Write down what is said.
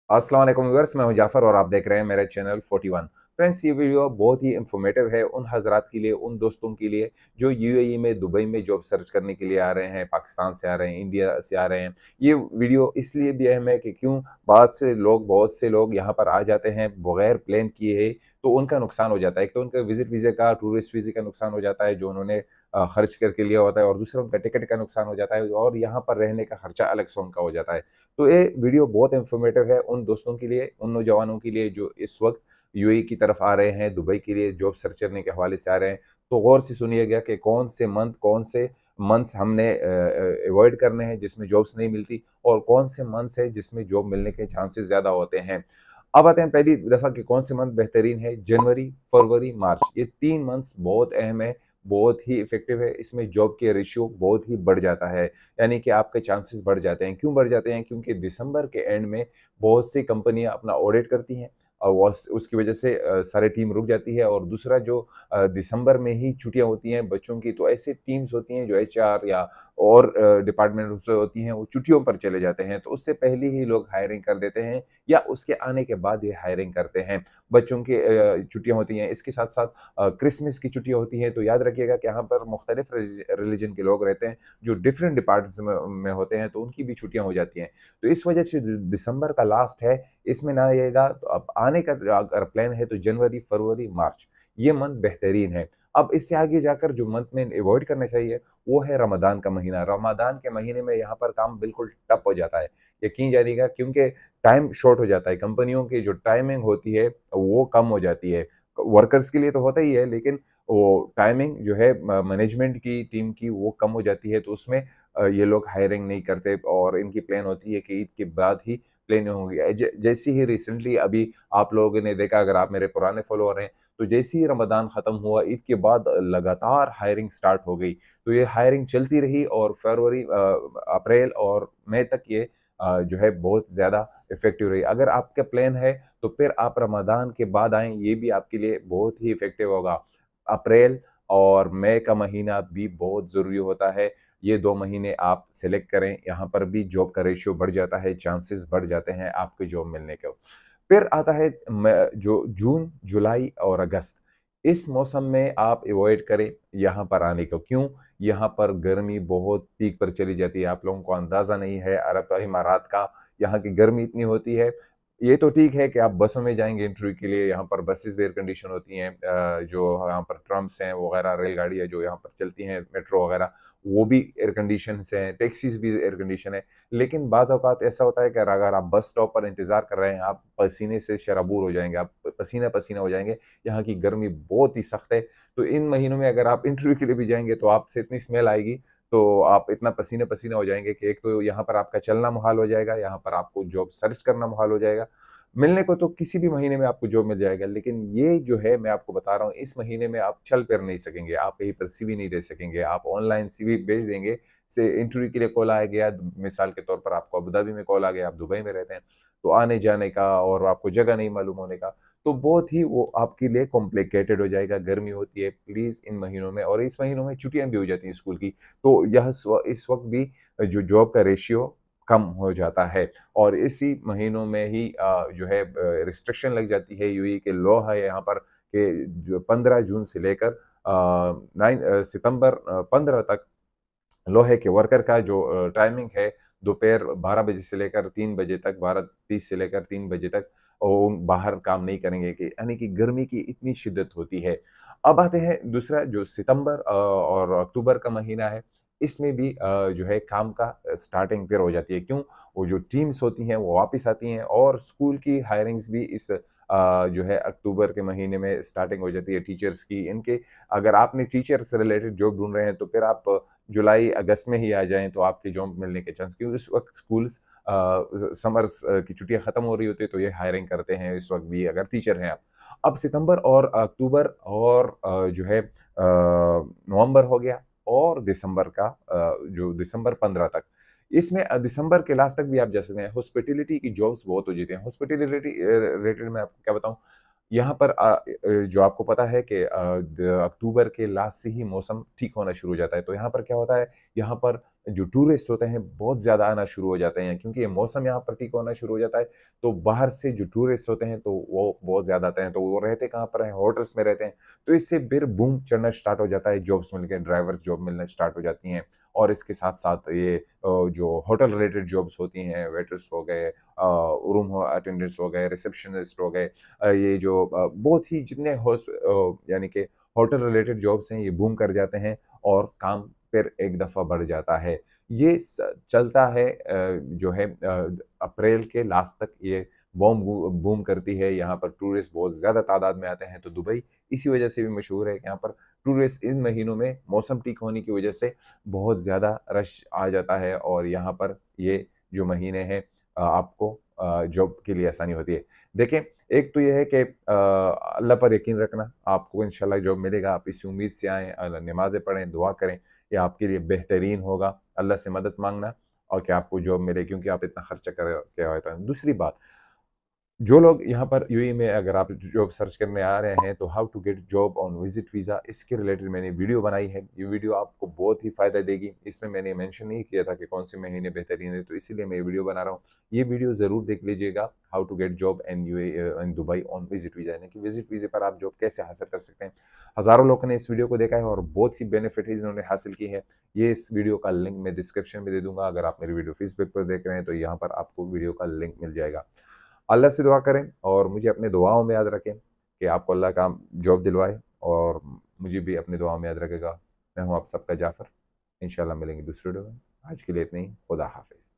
अस्सलाम वालेकुम व्यूअर्स, मैं हूं जाफर और आप देख रहे हैं मेरा चैनल 41। फ्रेंड्स, ये वीडियो बहुत ही इंफॉर्मेटिव है उन हजरात के लिए, उन दोस्तों के लिए जो यूएई में, दुबई में जॉब सर्च करने के लिए आ रहे हैं, पाकिस्तान से आ रहे हैं, इंडिया से आ रहे हैं। ये वीडियो इसलिए भी अहम है कि क्यों बहुत से लोग यहाँ पर आ जाते हैं बगैर प्लान किए, तो उनका नुकसान हो जाता है। एक तो उनका विजिट वीज़े का, टूरिस्ट वीज़े का नुकसान हो जाता है जो उन्होंने खर्च करके लिया होता है, और दूसरा उनका टिकट का नुकसान हो जाता है, और यहाँ पर रहने का खर्चा अलग से उनका हो जाता है। तो ये वीडियो बहुत इन्फॉर्मेटिव है उन दोस्तों के लिए, उन नौजवानों के लिए जो इस वक्त यूएई की तरफ आ रहे हैं, दुबई के लिए जॉब सर्च करने के हवाले से आ रहे हैं। तो गौर से सुनिएगा कि कौन से मंथ्स हमने अवॉइड करने हैं जिसमें जॉब्स नहीं मिलती, और कौन से मंथ्स है जिसमें जॉब मिलने के चांसेस ज़्यादा होते हैं। अब आते हैं पहली दफ़ा कि कौन से मंथ बेहतरीन है। जनवरी, फरवरी, मार्च, ये 3 मंथ्स बहुत अहम है, बहुत ही इफ़ेक्टिव है। इसमें जॉब के रेशियो बहुत ही बढ़ जाता है, यानी कि आपके चांसेस बढ़ जाते हैं। क्यों बढ़ जाते हैं? क्योंकि दिसंबर के एंड में बहुत सी कंपनियां अपना ऑडिट करती हैं, और उसकी वजह से सारी टीम रुक जाती है। और दूसरा जो दिसंबर में ही छुट्टियां होती हैं बच्चों की, तो ऐसे टीम्स होती हैं जो एचआर या और डिपार्टमेंट से होती हैं, वो छुट्टियों पर चले जाते हैं, तो उससे पहले ही लोग हायरिंग कर देते हैं, या उसके आने के बाद ये हायरिंग करते हैं। बच्चों की छुट्टियां होती हैं, इसके साथ साथ क्रिसमस की छुट्टियां होती हैं। तो याद रखिएगा कि यहाँ पर मुख्तलिफ रिलीजन के लोग रहते हैं जो डिफरेंट डिपार्टमेंट्स में होते हैं, तो उनकी भी छुट्टियां हो जाती हैं। तो इस वजह से जो दिसंबर का लास्ट है, इसमें ना आइएगा। तो अब आने का अगर प्लान है तो जनवरी, फरवरी, मार्च, ये मंथ बेहतरीन है। अब इससे आगे जाकर जो मंथ में अवॉइड करना चाहिए, वो है रमदान का महीना। रमदान के महीने में यहाँ पर काम बिल्कुल ठप हो जाता है, यकीन जानिएगा, क्योंकि टाइम शॉर्ट हो जाता है। कंपनियों की जो टाइमिंग होती है वो कम हो जाती है। वर्कर्स के लिए तो होता ही है, लेकिन वो टाइमिंग जो है मैनेजमेंट की टीम की, वो कम हो जाती है। तो उसमें ये लोग हायरिंग नहीं करते, और इनकी प्लान होती है कि ईद के बाद ही प्लानिंग होंगी। जैसी ही रिसेंटली अभी आप लोगों ने देखा, अगर आप मेरे पुराने फॉलोअर हैं, तो जैसे ही रमदान खत्म हुआ, ईद के बाद लगातार हायरिंग स्टार्ट हो गई। तो ये हायरिंग चलती रही, और फरवरी, अप्रैल और मई तक ये जो है बहुत ज़्यादा इफेक्टिव रही। अगर आपका प्लान है तो फिर आप रमदान के बाद आएँ, ये भी आपके लिए बहुत ही इफ़ेक्टिव होगा। अप्रैल और मई का महीना भी बहुत ज़रूरी होता है। ये 2 महीने आप सेलेक्ट करें, यहाँ पर भी जॉब का रेशियो बढ़ जाता है, चांसेस बढ़ जाते हैं आपको जॉब मिलने के। फिर आता है जो जून, जुलाई और अगस्त। इस मौसम में आप अवॉइड करें यहाँ पर आने को। क्यों? यहाँ पर गर्मी बहुत पीक पर चली जाती है। आप लोगों को अंदाज़ा नहीं है अरब इमारात का, यहाँ की गर्मी इतनी होती है। ये तो ठीक है कि आप बसों में जाएँगे इंटरव्यू के लिए, यहाँ पर बसेस भी एयर कंडीशन होती हैं। जो यहाँ पर ट्रम्स हैं वगैरह, रेलगाड़ियाँ जो यहाँ पर चलती हैं, मेट्रो वगैरह, वो भी एयर कंडीशन से हैं, टैक्सीज़ भी एयर कंडीशन है। लेकिन बाज़ औक़ात ऐसा होता है कि अगर आप बस स्टॉप पर इंतज़ार कर रहे हैं, आप पसीने से शराबूर हो जाएँगे, आप पसीना-पसीना हो जाएँगे। यहाँ की गर्मी बहुत ही सख्त है। तो इन महीनों में अगर आप इंटरव्यू के लिए भी जाएँगे, तो आपसे इतनी स्मेल आएगी, तो आप इतना पसीना-पसीना हो जाएँगे कि एक तो यहाँ पर आपका चलना मुहाल हो जाएगा, यहाँ पर आपको जॉब सर्च करना मुहाल हो जाएगा। मिलने को तो किसी भी महीने में आपको जॉब मिल जाएगा, लेकिन ये जो है मैं आपको बता रहा हूँ, इस महीने में आप चल-फिर नहीं सकेंगे, आप कहीं पर सीवी नहीं दे सकेंगे। आप ऑनलाइन सीवी भेज देंगे, से इंटरव्यू के लिए कॉल आ गया, मिसाल के तौर पर आपको अबू धाबी में कॉल आ गया, आप दुबई में रहते हैं, तो आने-जाने का और आपको जगह नहीं मालूम होने का, तो बहुत ही वो आपके लिए कॉम्प्लिकेटेड हो जाएगा। गर्मी होती है, प्लीज़ इन महीनों में, और इस महीनों में छुट्टियाँ भी हो जाती हैं स्कूल की, तो यह इस वक़्त भी जो जॉब का रेशियो कम हो जाता है। और इसी महीनों में ही जो है रिस्ट्रिक्शन लग जाती है। यूएई के लॉ है यहाँ पर कि जो 15 जून से लेकर सितंबर 15 तक लोहे के वर्कर का जो टाइमिंग है, दोपहर 12 बजे से लेकर 3 बजे तक, 12:30 से लेकर 3 बजे तक वो बाहर काम नहीं करेंगे, कि यानी कि गर्मी की इतनी शिद्दत होती है। अब आते हैं दूसरा जो सितंबर और अक्टूबर का महीना है, इसमें भी जो है काम का स्टार्टिंग फिर हो जाती है। क्यों? वो जो टीम्स होती हैं वो वापस आती हैं, और स्कूल की हायरिंग्स भी इस जो है अक्टूबर के महीने में स्टार्टिंग हो जाती है टीचर्स की। इनके अगर आपने टीचर से रिलेटेड जॉब ढूँढ रहे हैं, तो फिर आप जुलाई, अगस्त में ही आ जाएँ, तो आपकी जॉब मिलने के चांस, क्योंकि उस वक़्त स्कूल्स समर्स की छुट्टियाँ खत्म हो रही होती है, तो ये हायरिंग करते हैं इस वक़्त भी, अगर टीचर हैं आप। अब सितंबर और अक्टूबर और जो है नवंबर हो गया, और दिसंबर का जो दिसंबर 15 तक, इसमें दिसंबर के लास्ट तक भी आप जा सकते हैं। हॉस्पिटैलिटी की जॉब्स बहुत हो जाती हैं। हॉस्पिटैलिटी रिलेटेड मैं आपको क्या बताऊँ, यहाँ पर जो आपको पता है कि अक्टूबर के लास्ट से ही मौसम ठीक होना शुरू हो जाता है। तो यहाँ पर क्या होता है, यहाँ पर जो टूरिस्ट होते हैं बहुत ज़्यादा आना शुरू हो जाते हैं, क्योंकि ये मौसम यहाँ पर ठीक होना शुरू हो जाता है, तो बाहर से जो टूरिस्ट होते हैं तो वो बहुत ज़्यादा आते हैं, तो वो रहते कहाँ पर हैं? होटल्स में रहते हैं। तो इससे फिर बूम चढ़ना स्टार्ट हो जाता है, जॉब्स मिल के ड्राइवर्स जॉब मिलना स्टार्ट हो जाती हैं, और इसके साथ-साथ ये जो होटल रिलेटेड जॉब्स होती हैं, वेटर्स हो गए, रूम अटेंडेंट्स हो गए, रिसेप्शनिस्ट हो गए, ये जो बहुत ही जितने यानी कि होटल रिलेटेड जॉब्स हैं, ये बूम कर जाते हैं और काम फिर एक दफ़ा बढ़ जाता है। ये चलता है जो है अप्रैल के लास्ट तक ये बूम करती है, यहाँ पर टूरिस्ट बहुत ज़्यादा तादाद में आते हैं, तो दुबई इसी वजह से भी मशहूर है कि यहाँ पर टूरिस्ट इन महीनों में मौसम ठीक होने की वजह से बहुत ज़्यादा रश आ जाता है, और यहाँ पर ये जो महीने हैं आपको जॉब के लिए आसानी होती है। देखें, एक तो ये है कि अल्लाह पर यकीन रखना, आपको इंशाल्लाह जॉब मिलेगा, आप इसी उम्मीद से आएँ, नमाज़ें पढ़ें, दुआ करें, ये आपके लिए बेहतरीन होगा। अल्लाह से मदद माँगना और कि आपको जॉब मिले, क्योंकि आप इतना खर्चा कर के आए हैं। दूसरी बात, जो लोग यहाँ पर यूएई में अगर आप जॉब सर्च करने आ रहे हैं, तो how to get job on visit visa, इसके रिलेटेड मैंने वीडियो बनाई है। ये वीडियो आपको बहुत ही फ़ायदा देगी। इसमें मैंने मेंशन नहीं किया था कि कौन से महीने बेहतरीन है, तो इसीलिए मैं ये वीडियो बना रहा हूँ। ये वीडियो ज़रूर देख लीजिएगा, how to get job in in Dubai on visit visa, यानी कि विजिट वीज़े पर आप जॉब कैसे हासिल कर सकते हैं। हज़ारों लोगों ने इस वीडियो को देखा है और बहुत सी बेनिफिट इन्होंने हासिल की है। ये इस वीडियो का लिंक मैं डिस्क्रिप्शन में दे दूँगा। अगर आप मेरी वीडियो फेसबुक पर देख रहे हैं, तो यहाँ पर आपको वीडियो का लिंक मिल जाएगा। अल्लाह से दुआ करें और मुझे अपनी दुआओं में याद रखें कि आपको अल्लाह का जॉब दिलवाए, और मुझे भी अपनी दुआओं में याद रखेगा। मैं हूँ आप सबका जाफ़र। इंशाल्लाह मिलेंगे दूसरी वीडियो में। आज के लिए इतना ही। खुदा हाफ़िज़।